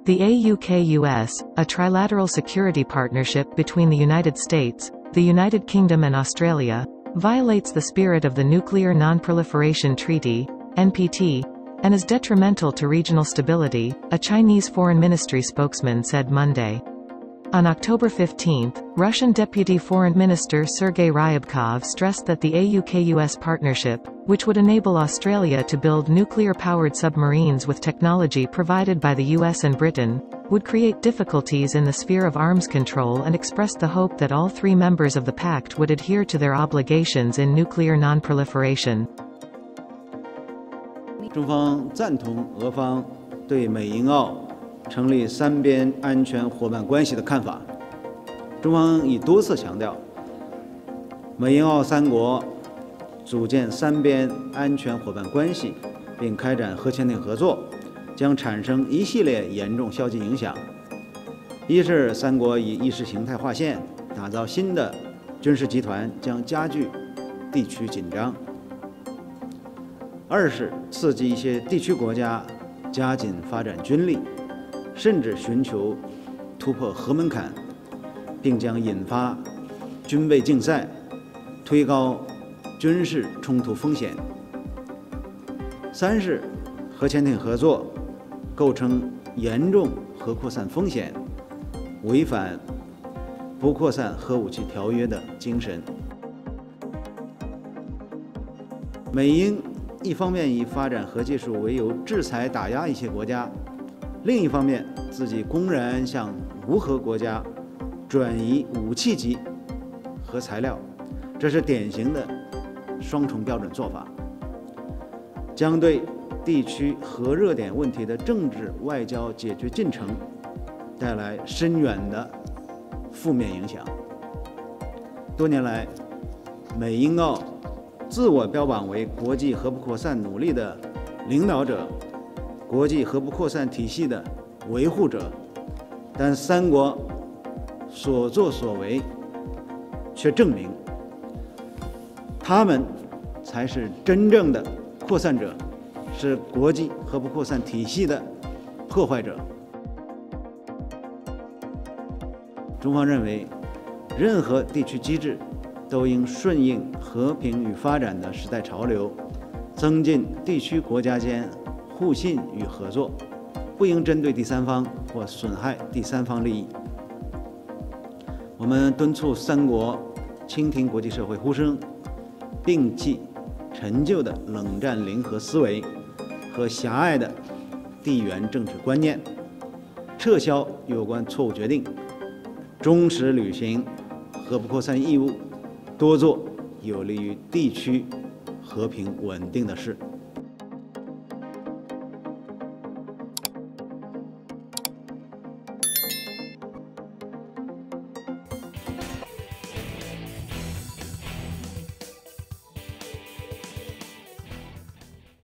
The AUKUS, a trilateral security partnership between the United States, the United Kingdom and Australia, violates the spirit of the Nuclear Non-Proliferation Treaty, NPT, and is detrimental to regional stability, a Chinese Foreign Ministry spokesman said Monday. On October 15, Russian Deputy Foreign Minister Sergei Ryabkov stressed that the AUKUS partnership, which would enable Australia to build nuclear-powered submarines with technology provided by the US and Britain, would create difficulties in the sphere of arms control and expressed the hope that all three members of the pact would adhere to their obligations in nuclear non-proliferation. 中方赞同俄方对美英澳成立三边安全伙伴关系的看法。中方已多次强调，美英澳三国组建三边安全伙伴关系，并开展核潜艇合作，将产生一系列严重消极影响。一是三国以意识形态划线，打造新的军事集团，将加剧地区紧张。 二是刺激一些地区国家加紧发展军力，甚至寻求突破核门槛，并将引发军备竞赛，推高军事冲突风险。三是核潜艇合作构成严重核扩散风险，违反不扩散核武器条约的精神。美英 一方面以发展核技术为由制裁打压一些国家，另一方面自己公然向无核国家转移武器级核材料，这是典型的双重标准做法，将对地区核热点问题的政治外交解决进程带来深远的负面影响。多年来，美英澳 自我标榜为国际核不扩散努力的领导者，国际核不扩散体系的维护者，但三国所作所为却证明，他们才是真正的扩散者，是国际核不扩散体系的破坏者。中方认为，任何地区机制 都应顺应和平与发展的时代潮流，增进地区国家间互信与合作，不应针对第三方或损害第三方利益。我们敦促三国倾听国际社会呼声，摒弃陈旧的冷战零和思维和狭隘的地缘政治观念，撤销有关错误决定，忠实履行核不扩散义务， 多做有利于地区和平稳定的事。